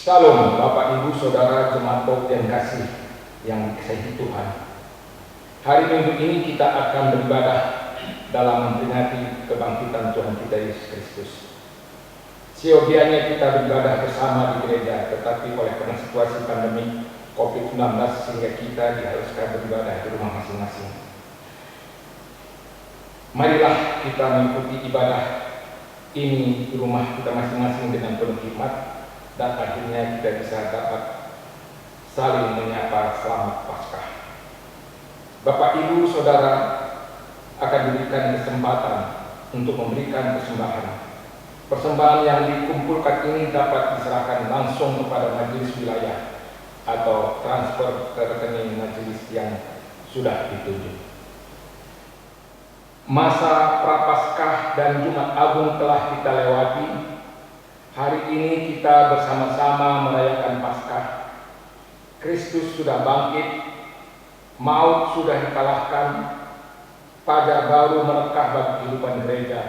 Salam Bapak Ibu Saudara Jemaat yang kasih yang dikasihi Tuhan. Hari Minggu ini kita akan beribadah dalam memperingati kebangkitan Tuhan kita Yesus Kristus. Siogianya kita beribadah bersama di gereja, tetapi oleh karena situasi pandemi COVID-19 sehingga kita diharuskan beribadah di rumah masing-masing. Marilah kita mengikuti ibadah ini di rumah kita masing-masing dengan penuh hikmat, dan akhirnya kita bisa dapat saling menyapa selamat Paskah. Bapak Ibu Saudara akan diberikan kesempatan untuk memberikan persembahan yang dikumpulkan ini dapat diserahkan langsung kepada majelis wilayah atau transfer ke rekening majelis yang sudah ditunjuk. Masa Prapaskah dan Jumat Agung telah kita lewati. Hari ini kita bersama-sama merayakan Paskah. Kristus sudah bangkit, maut sudah dikalahkan, fajar baru merekah bagi kehidupan gereja.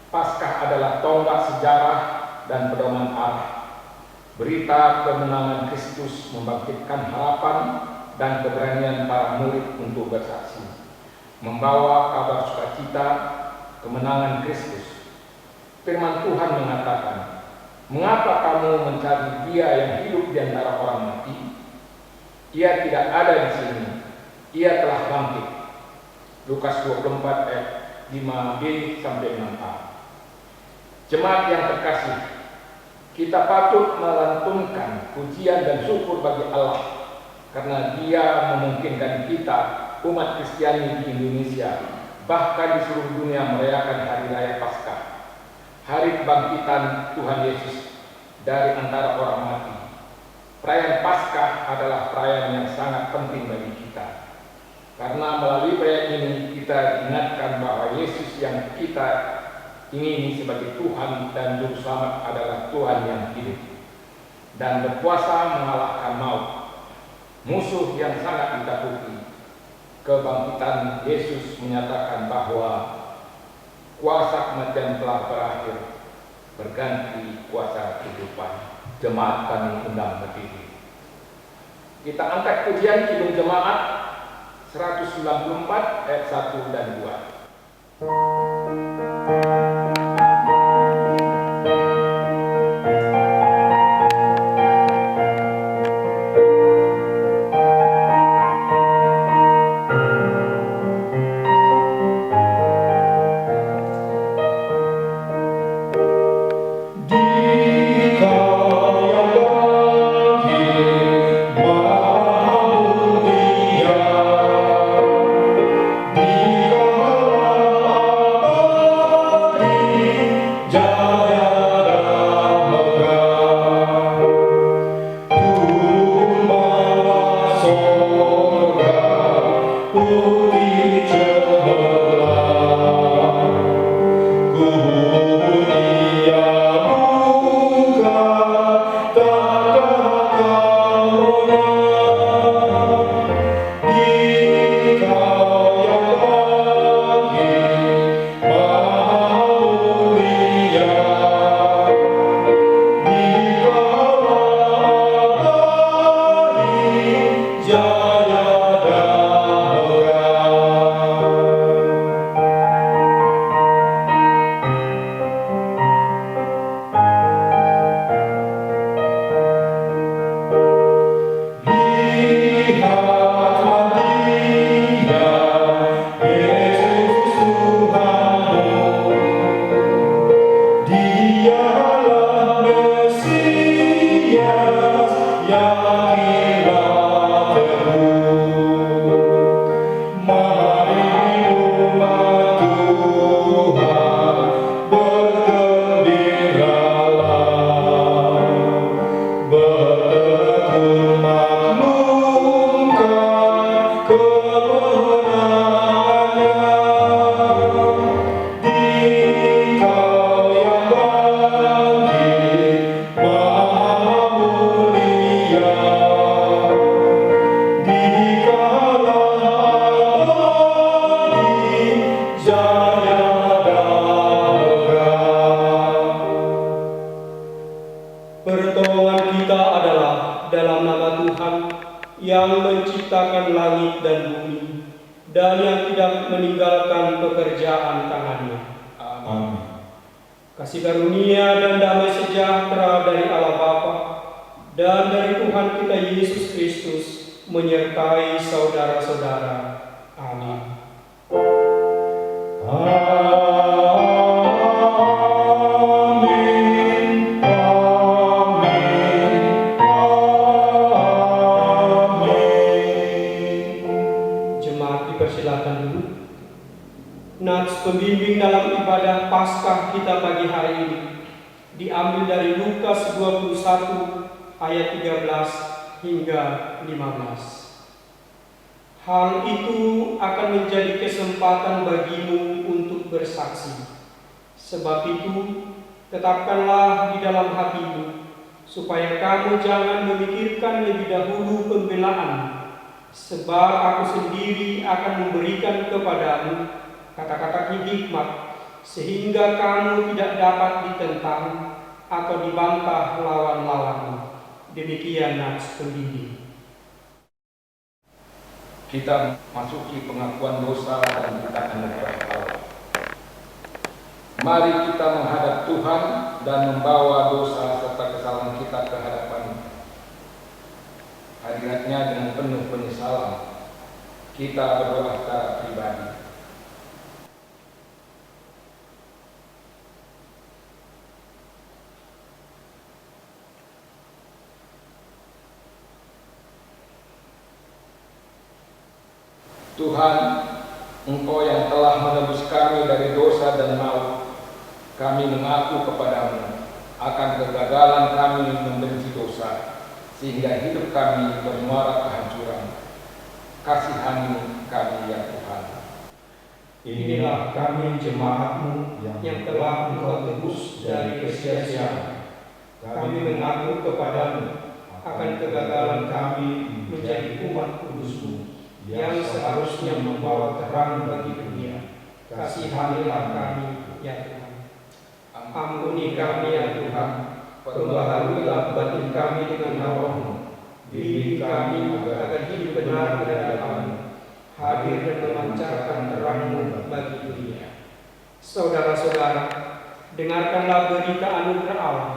Paskah adalah tonggak sejarah dan pedoman arah. Berita kemenangan Kristus membangkitkan harapan dan keberanian para murid untuk bersaksi, membawa kabar sukacita kemenangan Kristus. Firman Tuhan mengatakan, "Mengapa kamu mencari Dia yang hidup di antara orang mati? Ia tidak ada di sini. Ia telah bangkit." Lukas 24 ayat 5b sampai 6a. Jemaat yang terkasih, kita patut melantunkan pujian dan syukur bagi Allah karena Dia memungkinkan kita, umat Kristiani di Indonesia, bahkan di seluruh dunia merayakan Hari Raya Paskah, Hari Kebangkitan Tuhan Yesus dari antara orang mati. Perayaan Paskah adalah perayaan yang sangat penting bagi kita, karena melalui perayaan ini kita diingatkan bahwa Yesus yang kita ingini sebagai Tuhan dan Juru Selamat adalah Tuhan yang hidup dan berkuasa mengalahkan maut, musuh yang sangat ditakuti. Kebangkitan Yesus menyatakan bahwa kuasa kematian telah berakhir, berganti kuasa kehidupan. Jemaat kami undang berdiri. Kita angkat pujian Kidung Jemaat 194 ayat 1 dan 2. Di meninggalkan pekerjaan tangannya. Amin. Kasih karunia dan damai sejahtera dari Allah Bapa dan dari Tuhan kita Yesus Kristus menyertai saudara-saudara. Amin. Persilakan dulu. Nats pembimbing dalam ibadah Paskah kita pagi hari ini diambil dari Lukas 21 ayat 13 hingga 15. Hal itu akan menjadi kesempatan bagimu untuk bersaksi. Sebab itu, tetapkanlah di dalam hatimu supaya kamu jangan memikirkan lebih dahulu pembelaan. Sebab aku sendiri akan memberikan kepadamu kata-kata hikmat, sehingga kamu tidak dapat ditentang atau dibantah lawan-lawanmu. Demikian nats pembimbing. Kita masuki pengakuan dosa dan kita anugerah Allah. Mari kita menghadap Tuhan dan membawa dosa serta kesalahan kita ke hadapan hadiratnya dengan penuh penyesalan. Kita berdoa secara pribadi. Tuhan, Engkau yang telah menebus kami dari dosa dan maut, kami mengaku kepadamu akan kegagalan kami membenci dosa, sehingga hidup kami bermuara kehancuran. Kasihani kami ya Tuhan. Inilah kami jemaat-Mu yang telah Engkau tebus dari kesia-siaan. Kami mengaku kepadamu akan kegagalan kami menjadi umat kudus-Mu yang seharusnya membawa terang bagi dunia. Kasihanilah kami ya Tuhan. Ampuni kami ya Tuhan. Perbaharuilah batin kami dengan Roh-Mu. Bimbing kami agar hidup benar di hadapan-Mu, hadir dan memancarkan terang-Mu bagi dunia. Saudara-saudara, dengarkanlah berita anugerah Allah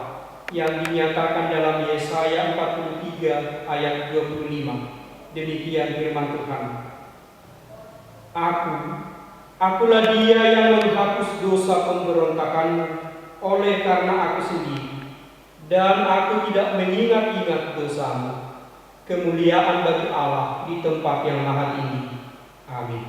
yang dinyatakan dalam Yesaya 43 ayat 25. Demikian firman Tuhan. Akulah Dia yang menghapus dosa pemberontakanmu oleh karena aku sendiri, dan aku tidak mengingat-ingat dosamu. Kemuliaan bagi Allah di tempat yang maha tinggi. Amin.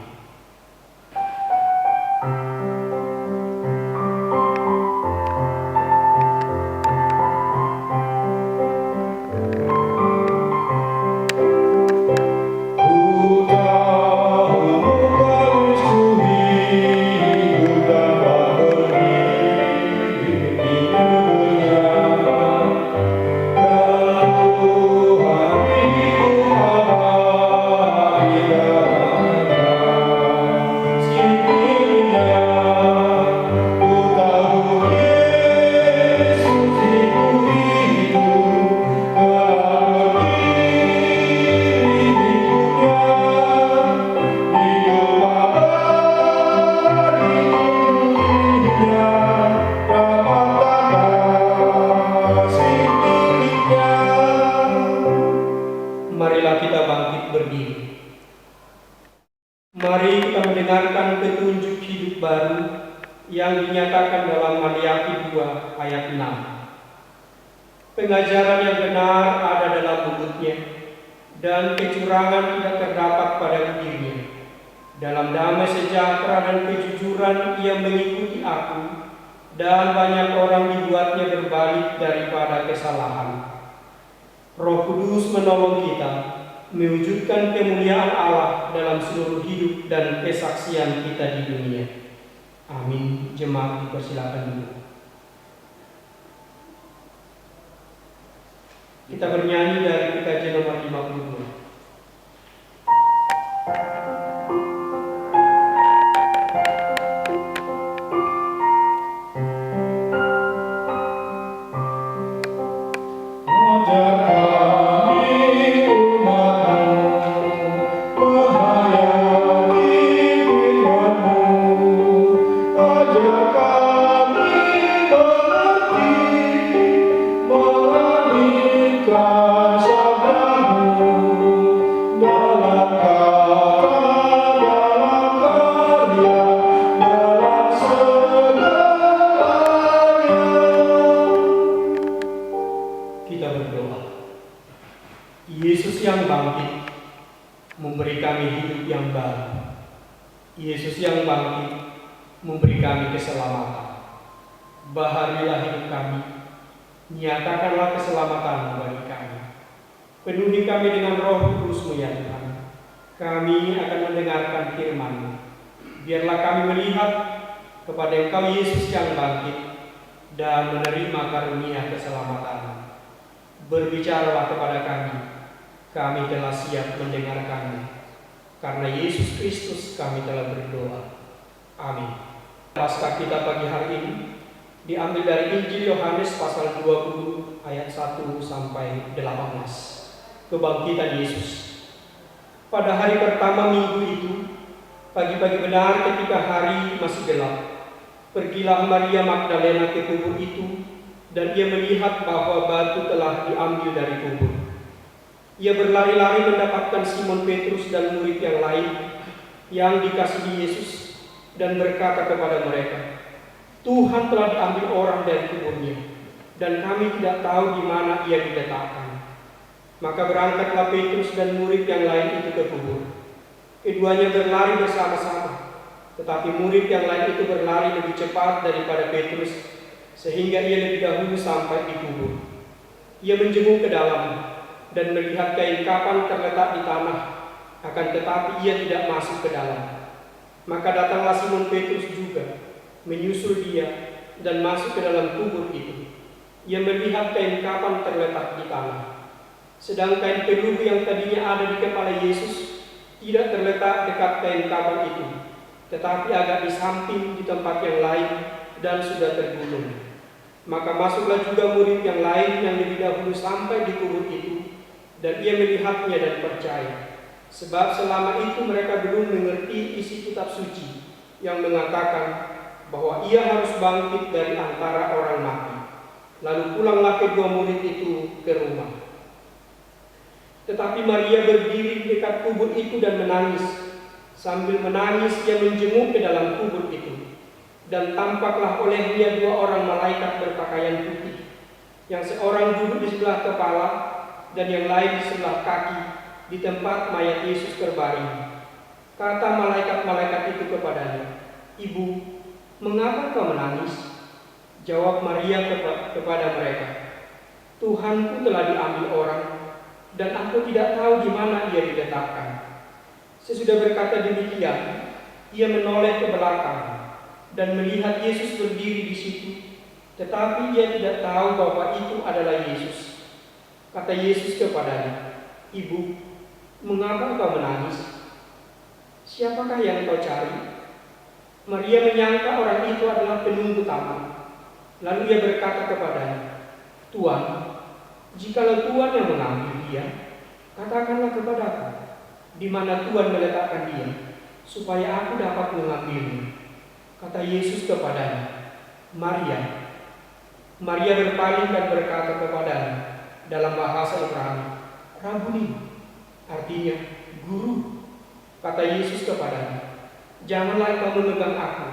Marilah kita bangkit berdiri. Mari kita mendengarkan petunjuk hidup baru yang dinyatakan dalam Maliaki 2 ayat 6. Pengajaran yang benar ada dalam mulutnya, dan kecurangan tidak terdapat pada bibirnya. Dalam damai sejahtera dan kejujuran ia mengikuti aku, dan banyak orang dibuatnya berbalik daripada kesalahan. Roh Kudus menolong kita mewujudkan kemuliaan Allah dalam seluruh hidup dan kesaksian kita di dunia. Amin. Jemaat dipersilakan dulu. Kita bernyanyi dari PKJ nomor 52. Ajar kami umat-Mu menghayati firman-Mu. memberi kami keselamatan. Baharilah hidup kami, nyatakanlah keselamatan bagi kami. Penuhi kami dengan Roh Kudus-Mu ya Tuhan. Kami akan mendengarkan firman-Mu. Biarlah kami melihat kepada Engkau Yesus yang bangkit dan menerima karunia keselamatan. Berbicaralah kepada kami, kami telah siap mendengarkan-Mu. Karena Yesus Kristus kami telah berdoa. Amin. Paskah kita pagi hari ini diambil dari Injil Yohanes pasal 20 ayat 1 sampai 18. Kebangkitan Yesus. Pada hari pertama minggu itu, pagi-pagi benar ketika hari masih gelap, pergilah Maria Magdalena ke kubur itu, dan ia melihat bahwa batu telah diambil dari kubur. Ia berlari-lari mendapatkan Simon Petrus dan murid yang lain yang dikasihi Yesus, dan berkata kepada mereka, "Tuhan telah diambil orang dari kuburnya, dan kami tidak tahu di mana ia diletakkan." Maka berangkatlah Petrus dan murid yang lain itu ke kubur. Keduanya berlari bersama-sama, tetapi murid yang lain itu berlari lebih cepat daripada Petrus, sehingga ia lebih dahulu sampai di kubur. Ia menjenguk ke dalam dan melihat kain kafan terletak di tanah, akan tetapi ia tidak masuk ke dalam. Maka datanglah Simon Petrus juga, menyusul dia dan masuk ke dalam kubur itu. Ia melihat kain kafan terletak di tanah, sedang kain peluh yang tadinya ada di kepala Yesus tidak terletak dekat kain kafan itu, tetapi agak di samping di tempat yang lain dan sudah tergulung. Maka masuklah juga murid yang lain yang lebih dahulu sampai di kubur itu, dan ia melihatnya dan percaya. Sebab selama itu mereka belum mengerti isi kitab suci yang mengatakan bahwa ia harus bangkit dari antara orang mati. Lalu pulanglah kedua murid itu ke rumah. Tetapi Maria berdiri di dekat kubur itu dan menangis. Sambil menangis ia menjenguk ke dalam kubur itu. Dan tampaklah olehnya dua orang malaikat berpakaian putih, yang seorang duduk di sebelah kepala dan yang lain di sebelah kaki di tempat mayat Yesus terbaring. Kata malaikat-malaikat itu kepadanya, "Ibu, mengapa kau menangis?" Jawab Maria kepada mereka, "Tuhanku telah diambil orang, dan aku tidak tahu di mana ia diletakkan." Sesudah berkata demikian, ia menoleh ke belakang dan melihat Yesus berdiri di situ, tetapi ia tidak tahu bahwa itu adalah Yesus. Kata Yesus kepadanya, "Ibu, mengapa kau menangis? Siapakah yang kau cari?" Maria menyangka orang itu adalah penunggu taman. Lalu ia berkata kepadanya, "Tuan, jikalau Tuan yang mengambil dia, katakanlah kepadaku di mana Tuan meletakkan dia, supaya aku dapat mengambilnya." Kata Yesus kepadanya, "Maria." Maria berpaling dan berkata kepadanya dalam bahasa Ibrani, "Rabuni," artinya guru. Kata Yesus kepadanya, "Janganlah kau memegang aku,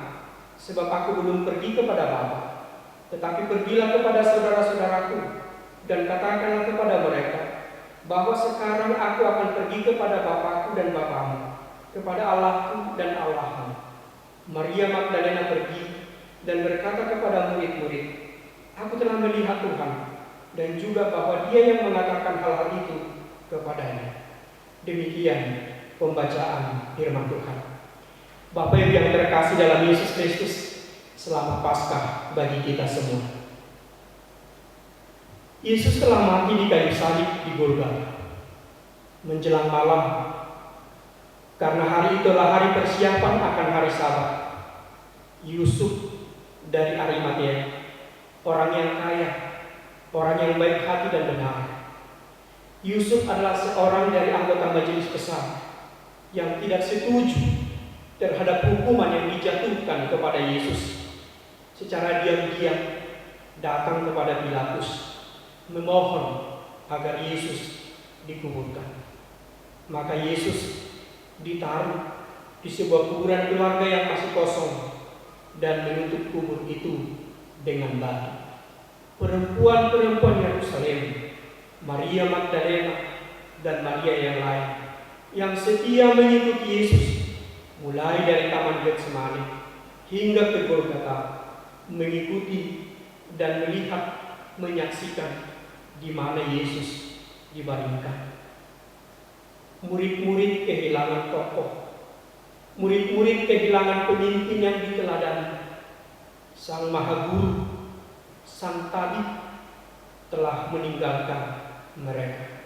sebab aku belum pergi kepada Bapa. Tetapi pergilah kepada saudara-saudaraku dan katakanlah kepada mereka bahwa sekarang aku akan pergi kepada Bapakku dan Bapamu, kepada Allahku dan Allahmu." Maria Magdalena pergi dan berkata kepada murid-murid, "Aku telah melihat Tuhan, dan juga bahwa Dia yang mengatakan hal-hal itu kepadanya." Demikian pembacaan firman Tuhan. Bapak Ibu yang terkasih dalam Yesus Kristus, selamat Paskah bagi kita semua. Yesus telah mati di kayu salib di Golgota menjelang malam, karena hari itulah hari persiapan akan hari Sabat. Yusuf dari Arimatea, orang yang kaya, orang yang baik hati dan benar. Yusuf adalah seorang dari anggota majelis besar yang tidak setuju terhadap hukuman yang dijatuhkan kepada Yesus. Secara diam-diam datang kepada Pilatus memohon agar Yesus dikuburkan. Maka Yesus ditaruh di sebuah kuburan keluarga yang masih kosong dan menutup kubur itu dengan batu. Perempuan-perempuan Yerusalem, Maria Magdalena dan Maria yang lain, yang setia mengikuti Yesus mulai dari Taman Getsemani hingga ke Golgota, mengikuti dan melihat, menyaksikan di mana Yesus dibaringkan. Murid-murid kehilangan tokoh, murid-murid kehilangan pemimpin yang diteladani. Sang Maha Guru, Sang Tabib telah meninggalkan mereka.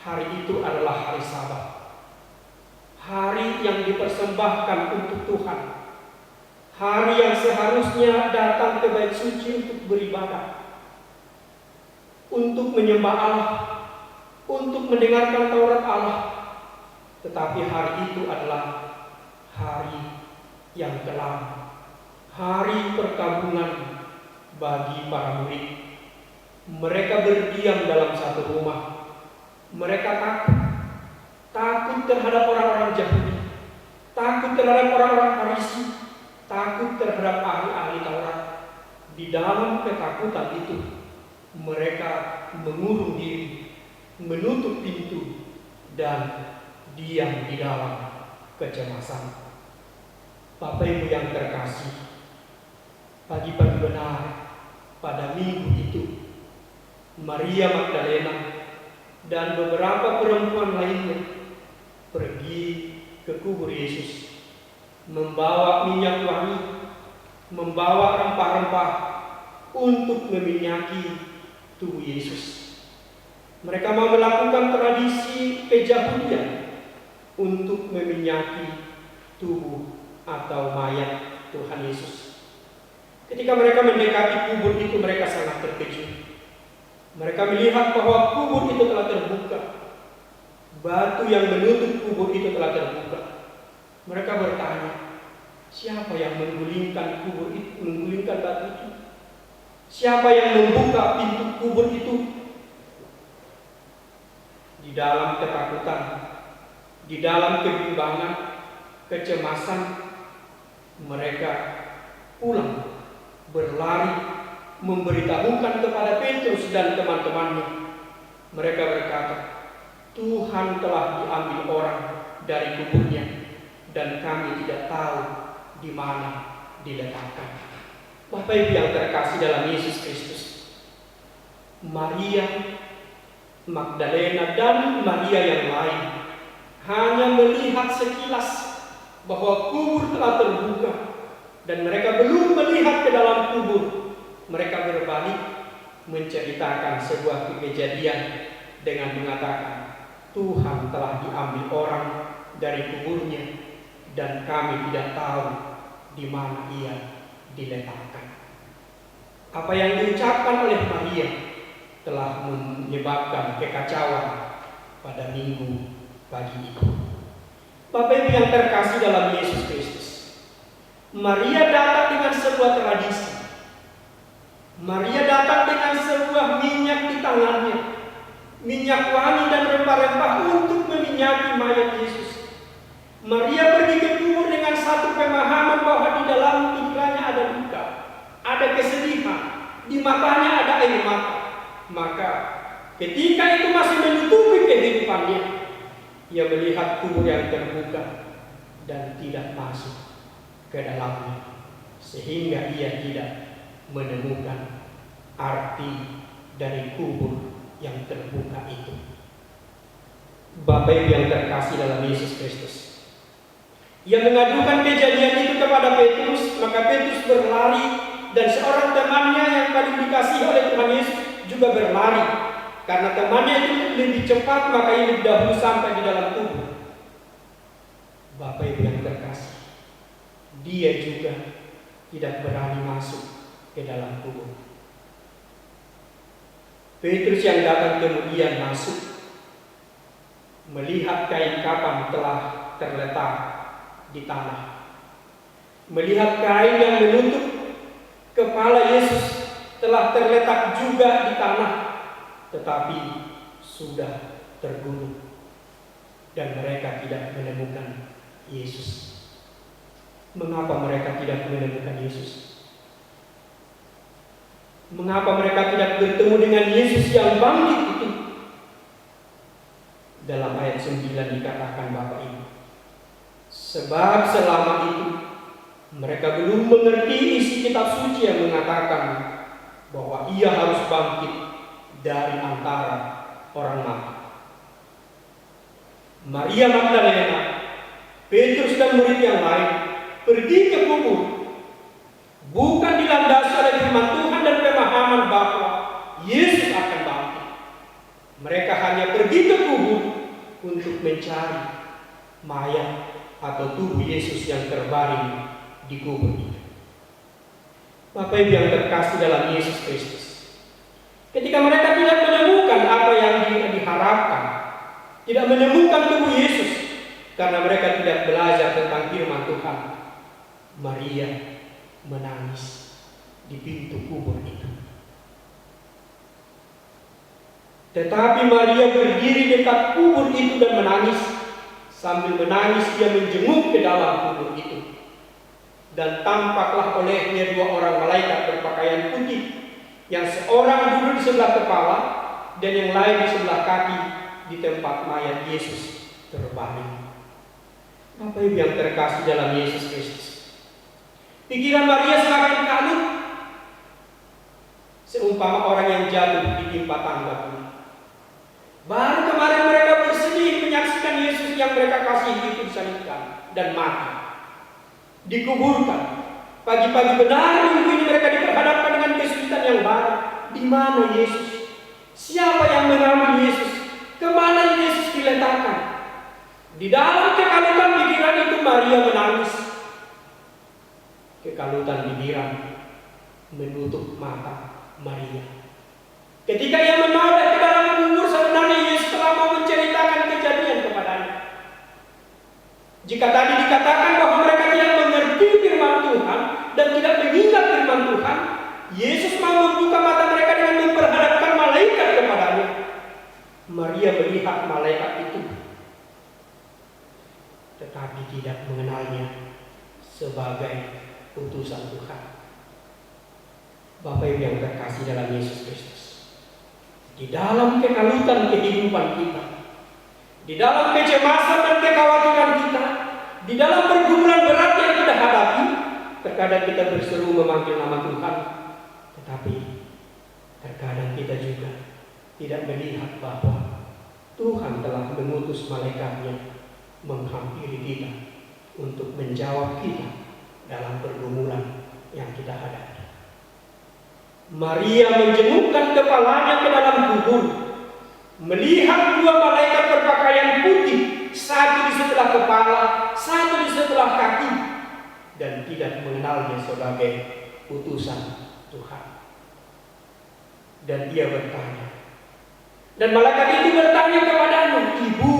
Hari itu adalah hari Sabat, hari yang dipersembahkan untuk Tuhan, hari yang seharusnya datang ke bait suci untuk beribadah, untuk menyembah Allah, untuk mendengarkan Taurat Allah. Tetapi hari itu adalah hari yang kelam, hari perkabungan bagi para murid. Mereka berdiam dalam satu rumah. Mereka takut terhadap orang-orang Yahudi, takut terhadap orang-orang Farisi, takut terhadap ahli-ahli Taurat. Di dalam ketakutan itu, mereka mengurung diri, menutup pintu, dan diam di dalam kecemasan. Bapak Ibu yang terkasih, pagi-pagi benar pada minggu itu, Maria Magdalena dan beberapa perempuan lainnya pergi ke kubur Yesus, membawa minyak wangi, membawa rempah-rempah untuk meminyaki tubuh Yesus. Mereka mau melakukan tradisi kejahudian untuk meminyaki tubuh atau mayat Tuhan Yesus. Ketika mereka mendekati kubur itu, mereka sangat terkejut. Mereka melihat bahwa kubur itu telah terbuka. Batu yang menutup kubur itu telah terbuka. Mereka bertanya, siapa yang menggulingkan kubur itu, menggulingkan batu itu? Siapa yang membuka pintu kubur itu? Di dalam ketakutan, di dalam kebimbangan, kecemasan, mereka pulang, berlari, memberitahukan kepada Petrus dan teman-temannya. Mereka berkata, Tuhan telah diambil orang dari kuburnya, dan kami tidak tahu di mana diletakkan. Bapak Ibu yang terkasih dalam Yesus Kristus, Maria Magdalena dan Maria yang lain hanya melihat sekilas bahwa kubur telah terbuka, dan mereka belum melihat ke dalam kubur. Mereka berbalik menceritakan sebuah kejadian dengan mengatakan, Tuhan telah diambil orang dari kuburnya, dan kami tidak tahu di mana ia diletakkan. Apa yang diucapkan oleh Maria telah menyebabkan kekacauan pada minggu pagi itu. Bapak Ibu yang terkasih dalam Yesus Kristus, Maria datang dengan sebuah tradisi. Maria datang dengan sebuah minyak di tangannya, minyak wangi dan rempah-rempah untuk meminyaki mayat Yesus. Maria pergi ke kubur dengan satu pemahaman bahwa di dalam pikirannya ada duka, ada kesedihan, di matanya ada air mata. Maka ketika itu masih menutupi kehidupannya, ia melihat kubur yang terbuka dan tidak masuk ke dalamnya, sehingga ia tidak menemukan arti dari kubur yang terbuka itu. Bapak Ibu yang terkasih dalam Yesus Kristus, ia mengadukan kejadian itu kepada Petrus, maka Petrus berlari, dan seorang temannya yang paling dikasihi oleh Tuhan Yesus juga berlari. Karena temannya itu lebih cepat, maka ia lebih dahulu sampai di dalam kubur. Bapak Ibu yang terkasih, dia juga tidak berani masuk ke dalam kubur. Petrus yang datang kemudian masuk, melihat kain kafan telah terletak di tanah, melihat kain yang menutup kepala Yesus telah terletak juga di tanah, tetapi sudah tergulung, dan mereka tidak menemukan Yesus. Mengapa mereka tidak menemukan Yesus? Mengapa mereka tidak bertemu dengan Yesus yang bangkit itu? Dalam ayat 9 dikatakan, Bapak Ibu, sebab selama itu Mereka belum mengerti isi kitab suci yang mengatakan bahwa ia harus bangkit dari antara orang mati. Maria Magdalena, Petrus dan murid yang lain pergi ke kubur, bukan dilandasi oleh firman Tuhan dan pemahaman bahwa Yesus akan bangkit. Mereka hanya pergi ke kubur untuk mencari mayat atau tubuh Yesus yang terbaring di kubur itu. Bapak Ibu yang terkasih dalam Yesus Kristus, ketika mereka tidak menemukan apa yang diharapkan, tidak menemukan tubuh Yesus karena mereka tidak belajar tentang firman Tuhan, Maria menangis di pintu kubur itu. Tetapi Maria berdiri dekat kubur itu dan menangis. Sambil menangis dia menjenguk ke dalam kubur itu. Dan tampaklah olehnya dua orang malaikat berpakaian putih, yang seorang duduk di sebelah kepala dan yang lain di sebelah kaki di tempat mayat Yesus terbaring. Bapak Ibu yang terkasih dalam Yesus Kristus, pikiran Maria semakin kalut, seumpama orang yang jatuh ditimpa tangga bumi. Baru kemarin mereka bersedih menyaksikan Yesus yang mereka kasihi itu disalibkan dan mati, dikuburkan. Pagi-pagi benar minggu ini mereka diperhadapkan dengan kesulitan yang baru. Di mana Yesus? Siapa yang mengambil Yesus? Kemana Yesus diletakkan? Di dalam kekalutan pikiran itu Maria menangis. Kekalutan pikiran menutup mata Maria. Ketika ia menoleh ke dalam kubur, sebenarnya Yesus telah mau menceritakan kejadian kepadanya. Jika tadi dikatakan bahwa mereka tidak mengerti firman Tuhan dan tidak mengingat firman Tuhan, Yesus mau membuka mata mereka dengan memperhadapkan malaikat kepadanya. Maria melihat malaikat itu, tetapi tidak mengenalnya sebagai utusan Tuhan. Bapak Ibu yang terkasih dalam Yesus Kristus, di dalam kekalutan kehidupan kita, di dalam kecemasan dan kekhawatiran kita, di dalam pergumulan berat yang kita hadapi, terkadang kita berseru memanggil nama Tuhan, tetapi terkadang kita juga tidak melihat bahwa Tuhan telah mengutus malaikatnya menghampiri kita untuk menjawab kita dalam pergumulan yang kita hadapi. Maria menjengukkan kepalanya ke dalam kubur, melihat dua malaikat berpakaian putih, satu di sebelah kepala, satu di sebelah kaki, dan tidak mengenalnya sebagai utusan Tuhan. Dan ia bertanya, dan malaikat itu bertanya kepadanya, "Ibu,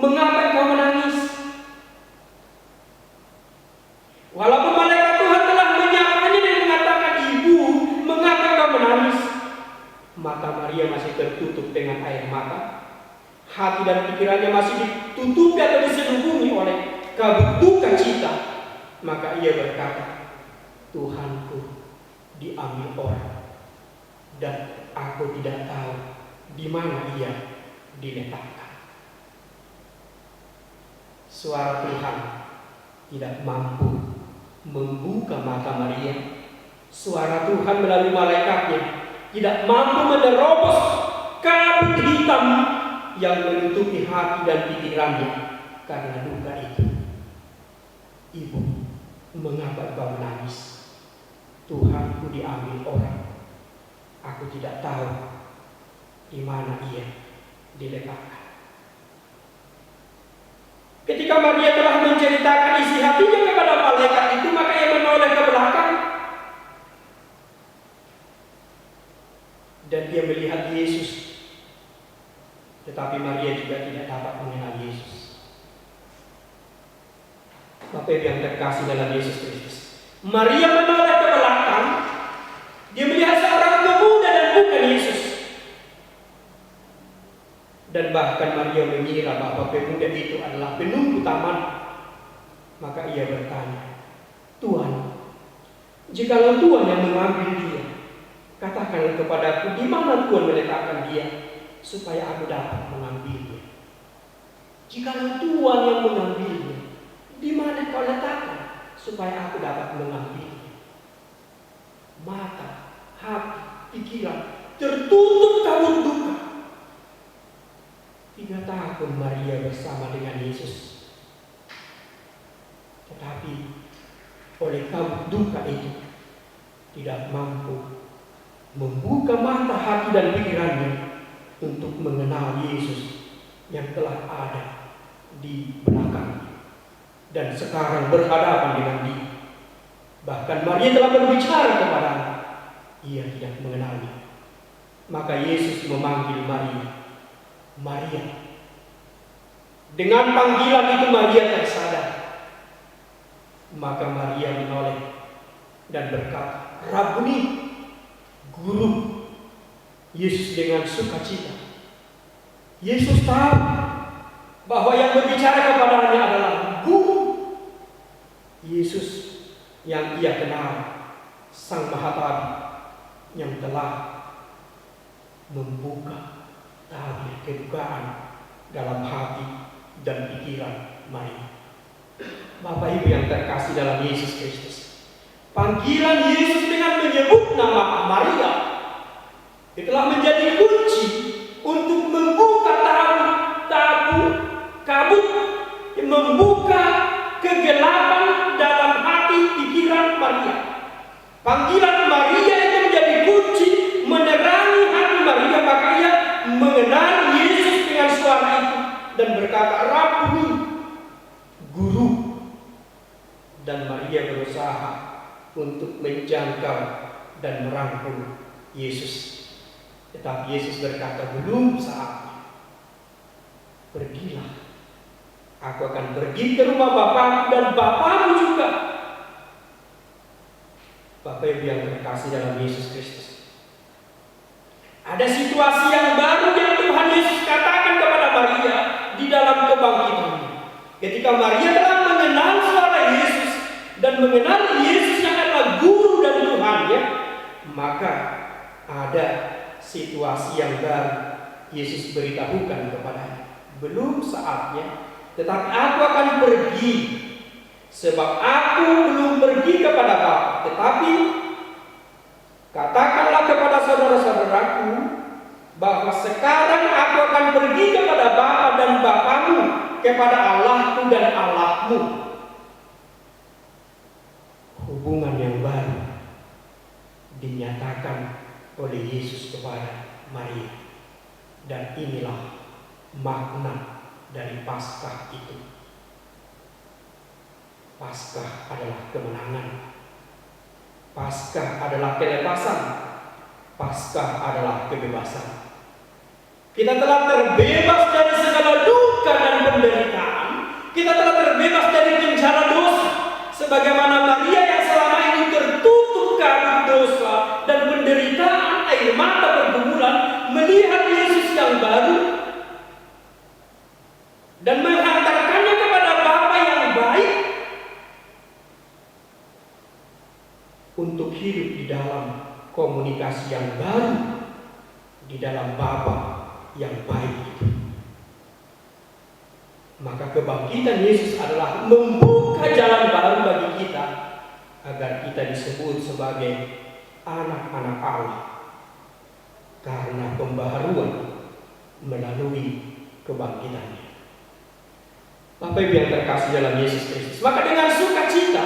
mengapa engkau menangis?" Walaupun malaikat Tuhan telah menyapanya dan mengatakan, "Ibu, mengapa engkau menangis?" Mata Maria masih tertutup dengan air mata. Hati dan pikirannya masih ditutupi atau diselubungi oleh kabut duka cita. Maka ia berkata, "Tuhanku diambil orang, dan aku tidak tahu di mana ia diletakkan." Suara Tuhan tidak mampu membuka mata Maria. Suara Tuhan melalui malaikatnya tidak mampu menerobos kabut hitam yang menutupi hati dan pikirannya karena duka itu. "Ibu, mengapa engkau menangis? Tuhanku diambil orang. Aku tidak tahu di mana ia diletakkan." Ketika Maria telah menceritakan isi hatinya kepada malaikat itu, maka ia menoleh ke belakang dan dia melihat Yesus. Tetapi Maria juga tidak dapat mengenal Yesus. Bapak Ibu yang terkasih dalam Yesus Kristus, Maria menoleh ke belakang. Dia melihat seorang pemuda dan bukan Yesus. Dan bahkan Maria mengira bahwa pemuda itu adalah penunggu taman. Maka ia bertanya, "Tuhan, jikalau Tuhan yang mengambil dia, katakanlah kepadaku di mana Tuhan meletakkan dia, supaya aku dapat mengambilnya. Jikalau Tuhan yang mengambilnya, di mana kau letakkan, supaya aku dapat mengambil. Mata, hati, pikiran tertutup kabut duka. 3 tahun Maria bersama dengan Yesus. Tetapi oleh kabut duka itu tidak mampu membuka mata, hati, dan pikirannya untuk mengenal Yesus yang telah ada di belakang dan sekarang berhadapan dengan dia. Bahkan Maria telah berbicara kepadanya, ia tidak mengenalnya. Maka Yesus memanggil Maria, Maria. Dengan panggilan itu Maria tersadar. Maka Maria menoleh dan berkata, Rabuni, Guru. Yesus dengan sukacita. Yesus tahu bahwa yang berbicara kepadanya adalah Guru. Yesus yang ia kenal, Sang Mahatadi, yang telah membuka tabir kedukaan dalam hati dan pikiran Maria. Bapak Ibu yang terkasih dalam Yesus Kristus, panggilan Yesus dengan menyebut nama Maria itulah menjadi kunci untuk membuka kabut, membuka kegelapan dalam hati pikiran Maria. Panggilan Maria itu menjadi kunci menerangi hati Maria, maka ia mengenal Yesus dengan suara itu dan berkata, Rabuni, Guru. Dan Maria berusaha untuk menjangkau dan merangkul Yesus. Tetapi Yesus berkata, belum saatnya. Pergilah. Aku akan pergi ke rumah Bapakku dan Bapakmu juga. Bapak Ibu yang terkasih dalam Yesus Kristus, ada situasi yang baru yang Tuhan Yesus katakan kepada Maria di dalam kebangkitannya. Ketika Maria telah mengenal suara Yesus dan mengenal Yesus yang adalah Guru dan Tuhannya, maka ada situasi yang baru Yesus beritahukan kepadanya. Belum saatnya, tetapi aku akan pergi, sebab aku belum pergi kepada Bapa. Tetapi katakanlah kepada saudara-saudaraku bahwa sekarang aku akan pergi kepada Bapa dan Bapamu, kepada Allahku dan Allahmu. Hubungan yang baru dinyatakan oleh Yesus kepada Maria. Dan inilah makna dari Paskah itu. Paskah adalah kemenangan. Paskah adalah kelepasan. Paskah adalah kebebasan. Kita telah terbebas dari segala duka dan penderitaan. Kita telah terbebas dari penjara dosa. Sebagaimana Maria yang selama ini tertutup kabut dosa dan penderitaan, air mata bergumulan, melihat Yesus yang baru dan menghantarkannya kepada Bapa yang baik untuk hidup di dalam komunikasi yang baru di dalam Bapa yang baik itu. Maka kebangkitan Yesus adalah membuka jalan baru bagi kita agar kita disebut sebagai anak-anak Allah karena pembaharuan melalui kebangkitannya. Bapak Ibu yang terkasih dalam Yesus Kristus, maka dengan sukacita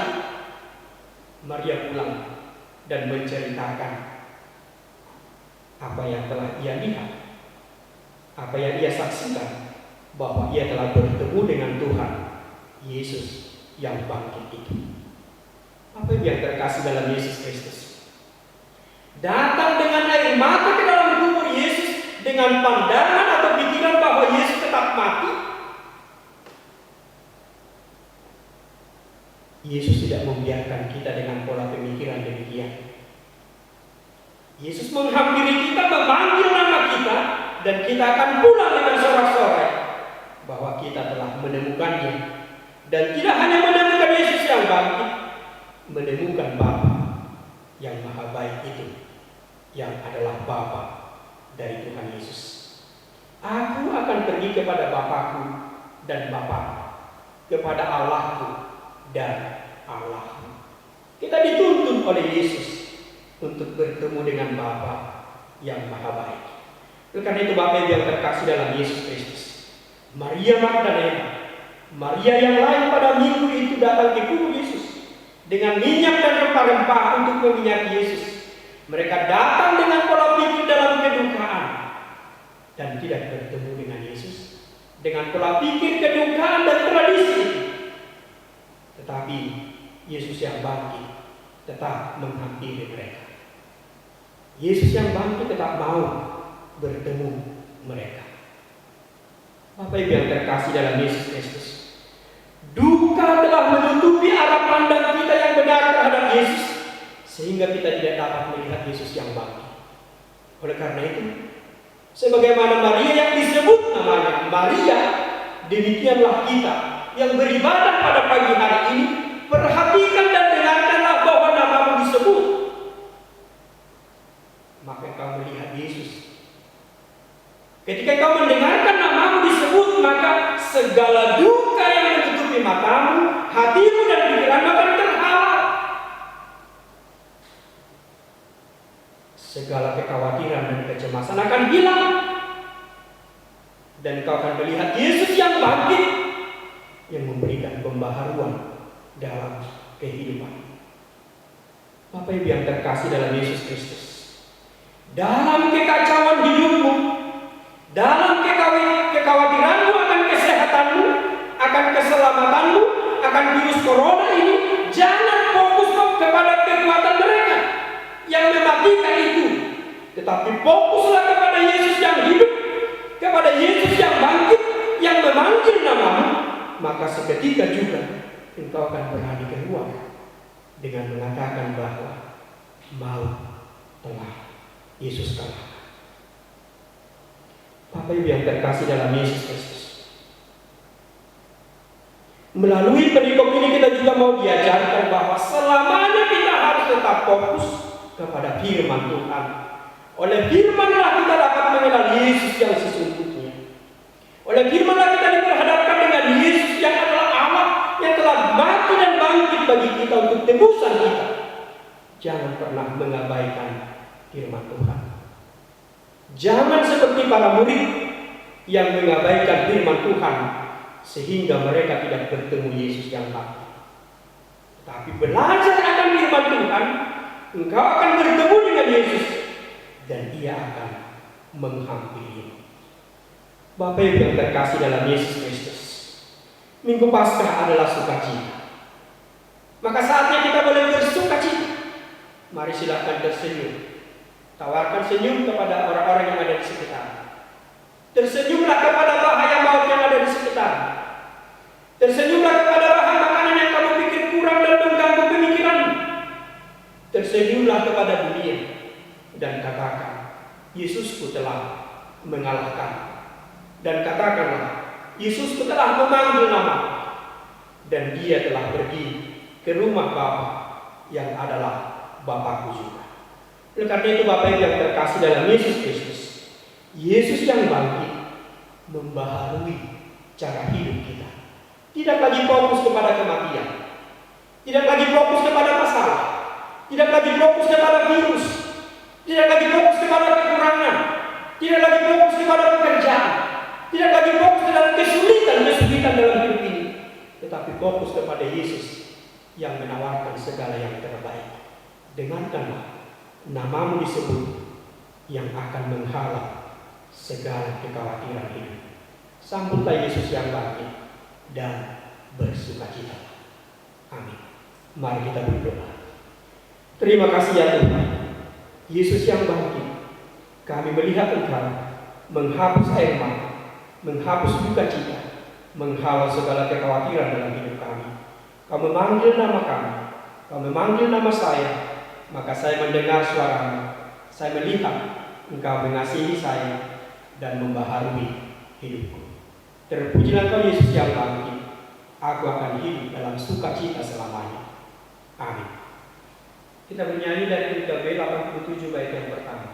Maria pulang dan menceritakan apa yang telah ia lihat, apa yang ia saksikan, bahwa ia telah bertemu dengan Tuhan Yesus yang bangkit itu. Apa yang terkasih dalam Yesus Kristus, datang dengan air mata ke dalam kubur Yesus dengan pandangan atau pikiran bahwa Yesus tetap mati. Yesus tidak membiarkan kita dengan pola pemikiran demikian. Yesus menghampiri kita, memanggil nama kita, dan kita akan pulang dengan sorak-sorai bahwa kita telah menemukannya. Dan tidak hanya menemukan Yesus yang bangkit, menemukan Bapa yang maha baik itu, yang adalah Bapa dari Tuhan Yesus. Aku akan pergi kepada Bapakku dan Bapakmu, kepada Allahku dan Allah. Kita dituntut oleh Yesus untuk bertemu dengan Bapa yang Maha Baik. Oleh karena itu Bapak Ibu yang terkasih dalam Yesus Kristus, Maria Magdalena, Maria yang lain pada minggu itu datang ke kubur Yesus dengan minyak dan rempah-rempah untuk meminyaki Yesus. Mereka datang dengan pola pikir dalam kedukaan dan tidak bertemu dengan Yesus dengan pola pikir kedukaan dan tradisi. Tetapi Yesus yang bangkit tetap menghampiri mereka. Yesus yang bangkit tetap mau bertemu mereka. Bapak Ibu yang terkasih dalam Yesus Kristus, duka telah menutupi arah pandang kita yang benar terhadap Yesus, sehingga kita tidak dapat melihat Yesus yang bangkit. Oleh karena itu, sebagaimana Maria yang disebut namanya Maria, demikianlah kita yang beribadah pada pagi hari ini, perhatikan dan dengarkanlah bahwa namamu disebut. Maka kau melihat Yesus. Ketika kau mendengarkan namamu disebut, maka segala duka yang menutupi matamu, hatimu dan pikiranmu akan terhalau. Segala kekhawatiran dan kecemasan akan hilang. Dan kau akan melihat Yesus yang bangkit, yang memberikan pembaharuan dalam kehidupan. Bapak Ibu yang terkasih dalam Yesus Kristus, dalam kekacauan hidupmu, dalam kekhawatiranmu akan kesehatanmu, akan keselamatanmu, akan virus corona ini, jangan fokus kepada kekuatan mereka yang mematikan itu, tetapi fokuslah kepada Yesus yang hidup, kepada Yesus yang bangkit, yang memanggil namamu. Maka seketika juga engkau akan berani keluar dengan mengatakan bahwa maut telah Yesus kalah. Bapak Ibu yang terkasih dalam Yesus Kristus, melalui perikop ini kita juga mau diajarkan bahwa selamanya kita harus tetap fokus kepada firman Tuhan. Oleh firmanlah kita dapat mengenal Yesus yang sesungguhnya. Oleh firmanlah kita diperhadapkan dengan Yesus yang adalah Allah yang telah mati dan bangkit bagi kita untuk tebusan kita. Jangan pernah mengabaikan firman Tuhan. Jangan seperti para murid yang mengabaikan firman Tuhan sehingga mereka tidak bertemu Yesus yang bangkit. Tapi belajar akan firman Tuhan, engkau akan bertemu dengan Yesus dan Ia akan menghampirimu. Bapak Ibu yang terkasih dalam Yesus Kristus, Minggu Paskah adalah sukacita. Maka saatnya kita boleh bersukacita. Mari silakan tersenyum. Tawarkan senyum kepada orang-orang yang ada di sekitar. Tersenyumlah kepada bahaya maut yang ada di sekitar. Tersenyumlah kepada bahan makanan yang kamu pikir kurang dan mengganggu pemikiranmu. Tersenyumlah kepada dunia dan katakan, Yesusku telah mengalahkan. Dan katakanlah, Yesusku telah memanggil nama, dan Dia telah pergi ke rumah Bapa yang adalah Bapakku juga. Oleh karena itu Bapak Ibu yang terkasih dalam Yesus Kristus, Yesus yang bangkit membaharui cara hidup kita. Tidak lagi fokus kepada kematian, tidak lagi fokus kepada masalah, tidak lagi fokus kepada virus, tidak lagi fokus kepada kekurangan, tidak lagi fokus kepada pekerjaan, tidak lagi fokus dalam kesulitan dalam hidup ini, tetapi fokus kepada Yesus yang menawarkan segala yang terbaik. Dengarkanlah, namamu disebut yang akan menghalau segala kekhawatiran hidup. Sambutlah Yesus yang bangkit dan bersukacita. Amin. Mari kita berdoa. Terima kasih ya Tuhan, Yesus yang bangkit. Kami melihat Engkau menghapus air mata, menghapus duka cita, menghalau segala kekhawatiran dalam hidup kami. Kau memanggil nama kami, Kau memanggil nama saya. Maka saya mendengar suara-Mu, saya melihat Engkau mengasihi saya dan membaharui hidupku. Terpujilah Kau Yesus yang bangkit. Aku akan hidup dalam sukacita selamanya. Amin. Kita bernyanyi dari UKB 87 bait yang pertama.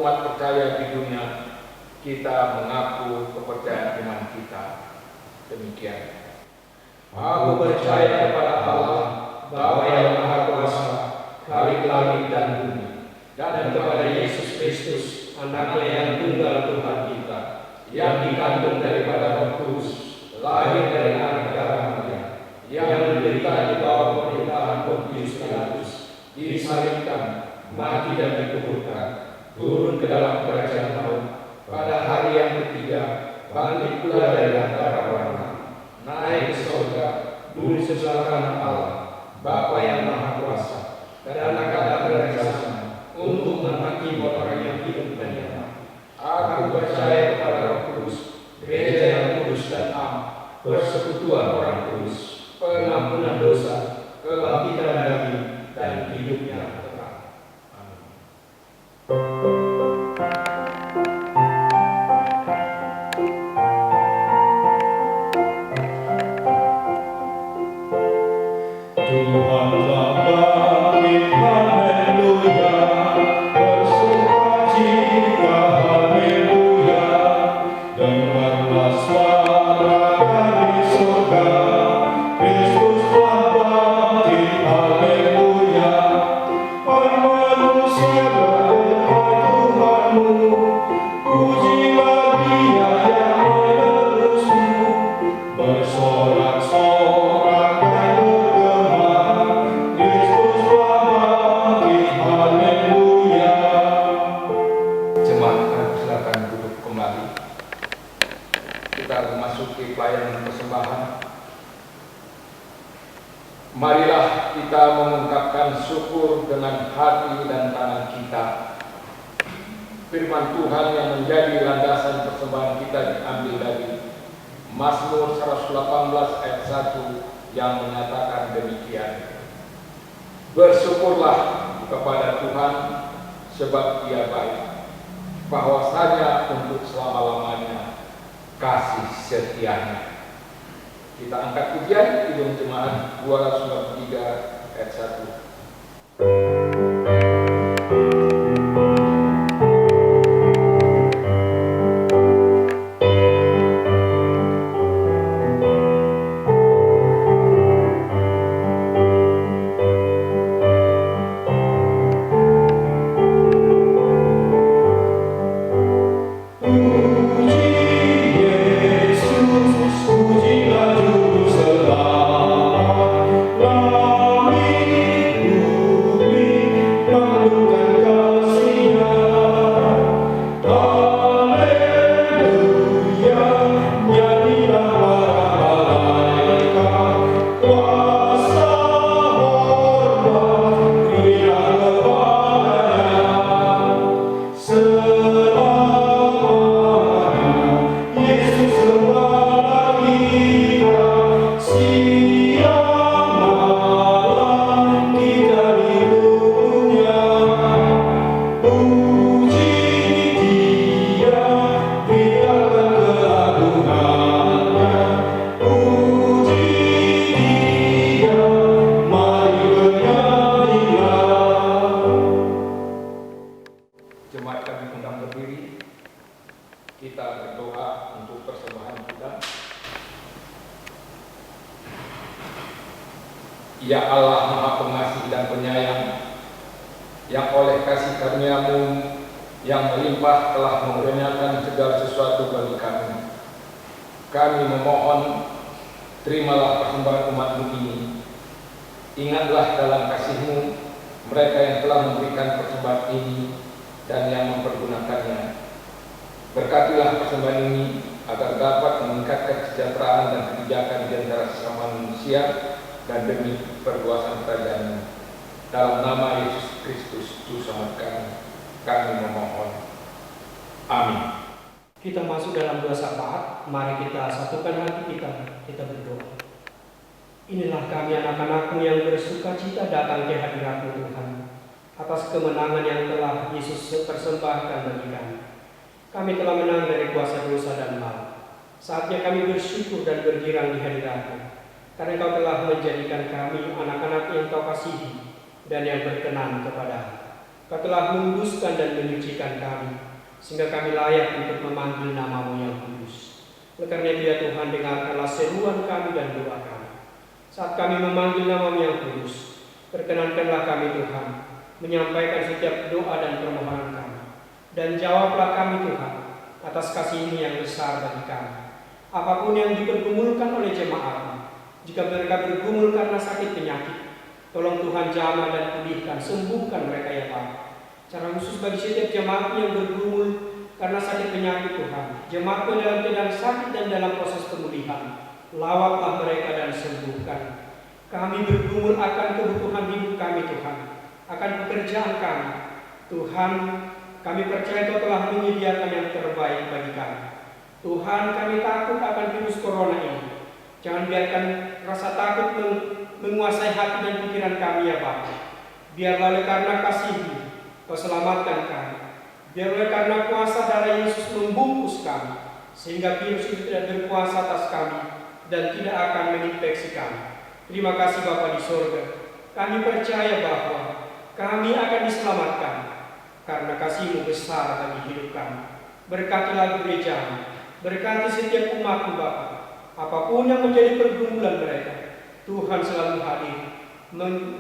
umat percaya di dunia, kita mengaku kepercayaan iman kita. Demikian. Aku percaya kepada Allah, Bapa yang Maha Kuasa, Khalik langit dan bumi, dan kepada Yesus Kristus, Anaknya yang tunggal Tuhan kita, yang dikandung daripada Roh Kudus, lahir dari anak darah Maria, yang menderita di bawah pemerintahan Pontius Pilatus, disalibkan, mati dan dikuburkan, turun ke dalam kerajaan maut, pada hari yang ketiga bangkit pula dari antara orang mati, naik ke surga, duduk sebelah kanan Allah, Bapa yang Maha Kuasa, dan akan datang dari sana untuk menghakimi orang yang hidup dan yang mati. Aku percaya kepada Roh Kudus, gereja yang kudus dan am, persekutuan orang kudus, pengampunan dosa, kebangkitan daging, dan hidup yang kekal. Amin. Tuhan telah bangkit, haleluya, bersukacita, haleluya, dengarlah suara dari surga, Kristus telah bangkit, haleluya, manusia berdoa Tuhanmu, pujilah Dia yang menebusmu, bersorak-sorak dan bergema, Kristus telah bangkit, haleluya. Jemaat, silakan duduk kembali. Kita memasuki pelayanan persembahan. Marilah kita mengungkapkan syukur dengan hati dan tangan kita. Firman Tuhan yang menjadi landasan persembahan kita diambil dari Mazmur 118 ayat 1 yang menyatakan demikian. Bersyukurlah kepada Tuhan sebab Dia baik, bahwasanya untuk selama-lamanya kasih setianya. Kita angkat pujian Kidung Jemaat 293 ayat 1. Ya Allah Maha Pengasih dan Penyayang, yang oleh kasih karunia-Mu yang melimpah telah mengerjakan segala sesuatu bagi kami. Kami memohon, terimalah persembahan umat-Mu ini. Ingatlah dalam kasih-Mu mereka yang telah memberikan persembahan ini dan yang mempergunakannya. Berkatilah persembahan ini agar dapat meningkatkan kesejahteraan dan kebijakan di antara sesama manusia dan demi perluasan kerajaan. Dalam nama Yesus Kristus Juru Selamat kami memohon. Amin. Kita masuk dalam doa syafaat. Mari kita satukan hati kita berdoa. Inilah kami anak-anak-Mu yang bersuka cita datang ke hadirat-Mu Tuhan, atas kemenangan yang telah Yesus persembahkan bagi kami. Kami telah menang dari kuasa dosa dan maut. Saatnya kami bersyukur dan bergirang di hadirat-Mu, karena Engkau telah menjadikan kami anak-anak yang Kau kasihi dan yang berkenan kepada-Mu. Kau telah menguduskan dan menyucikan kami, sehingga kami layak untuk memanggil nama-Mu yang kudus. Oleh karena itu ya Tuhan, dengarkanlah seruan kami dan doa kami. Saat kami memanggil nama-Mu yang kudus, perkenankanlah kami Tuhan, menyampaikan setiap doa dan permohonan kami. Dan jawablah kami Tuhan, atas kasih-Mu yang besar bagi kami. Apapun yang dipergumulkan oleh jemaat-Mu, jika mereka bergumul karena sakit penyakit, tolong Tuhan jamah dan pulihkan, sembuhkan mereka ya Bapa. Cara khusus bagi setiap jemaat yang bergumul karena sakit penyakit Tuhan, jemaat dalam keadaan sakit dan dalam proses pemulihan, lawatlah mereka dan sembuhkan. Kami bergumul akan kebutuhan hidup kami Tuhan, akan pekerjaan kami. Tuhan, kami percaya Kau telah menyediakan yang terbaik bagi kami. Tuhan, kami takut akan virus corona ini. Jangan biarkan rasa takut menguasai hati dan pikiran kami ya Bapa. Biarlah oleh karena kasih-Mu Kau selamatkan kami. Biar oleh karena kuasa darah Yesus membungkus kami, sehingga virus itu tidak berkuasa atas kami dan tidak akan menginfeksi kami. Terima kasih Bapa di surga. Kami percaya bahwa kami akan diselamatkan karena kasih-Mu besar bagi hidup kami. Berkatilah gereja-Mu, berkati setiap umat-Mu Bapa. Apapun yang menjadi pergumulan mereka, Tuhan selalu hadir,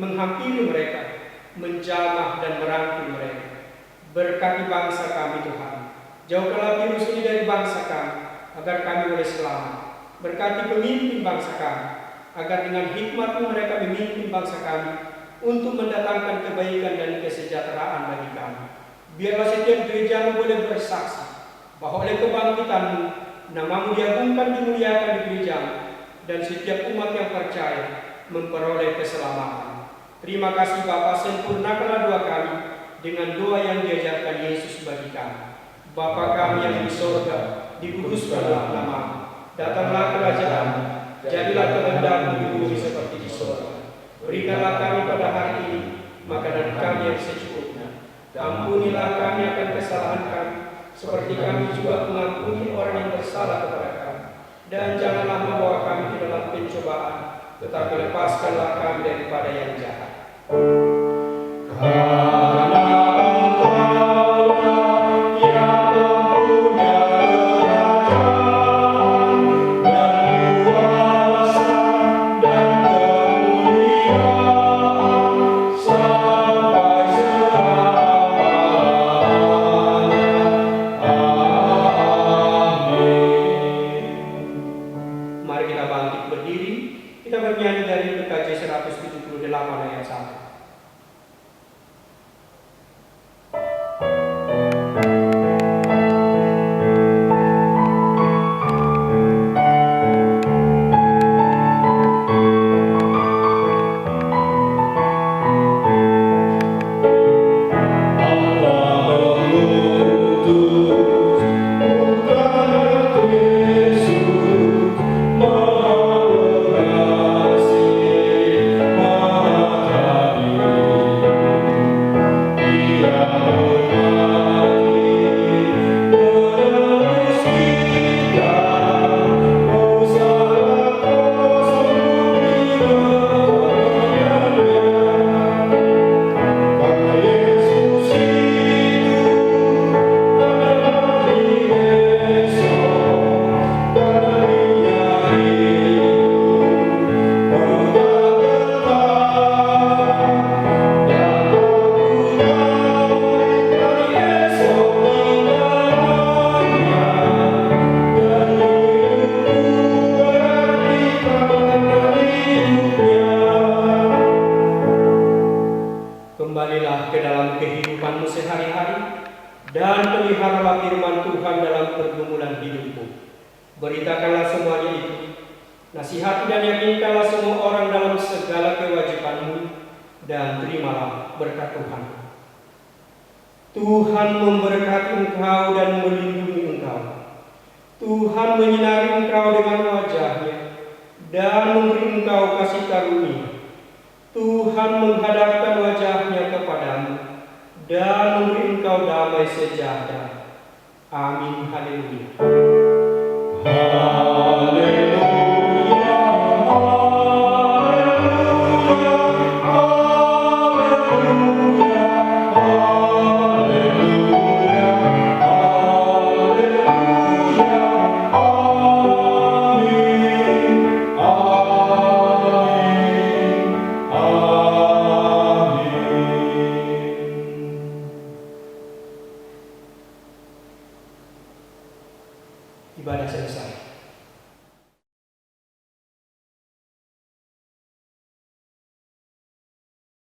menghampiri mereka, menjamah dan merangkul mereka. Berkati bangsa kami Tuhan. Jauhkanlah virus ini dari bangsa kami, agar kami boleh selamat. Berkati pemimpin bangsa kami, agar dengan hikmat-Mu mereka memimpin bangsa kami untuk mendatangkan kebaikan dan kesejahteraan bagi kami. Biarlah setiap gereja-Mu boleh bersaksi bahwa oleh kebangkitan-Mu, nama-Mu diagungkan, dimuliakan di gereja-Mu, dan setiap umat yang percaya memperoleh keselamatan. Terima kasih Bapa, sempurnakanlah doa kami dengan doa yang diajarkan Yesus bagi kami. Bapa kami yang di sorga, dikuduskanlah nama-Mu, datanglah kerajaan-Mu, jadilah kehendak-Mu di bumi seperti di sorga. Berikanlah kami pada hari ini makanan kami yang secukupnya. Ampunilah kami akan kesalahan kami, seperti kami juga mengampuni orang yang bersalah kepada kami. Dan janganlah membawa kami ke dalam pencobaan, tetapi lepaskanlah kami daripada yang jahat. Kembalilah ke dalam kehidupanmu sehari-hari dan peliharalah firman Tuhan dalam pergumulan hidupmu. Beritakanlah semuanya itu, nasihati dan yakinkanlah semua orang dalam segala kewajibanmu, dan terimalah berkat Tuhan. Tuhan memberkati engkau dan melindungi engkau. Tuhan menyinari engkau dengan wajah-Nya dan memberi engkau kasih karunia. Tuhan menghadapkan wajah-Nya kepadamu dan memberi engkau damai sejahtera. Amin. Haleluya.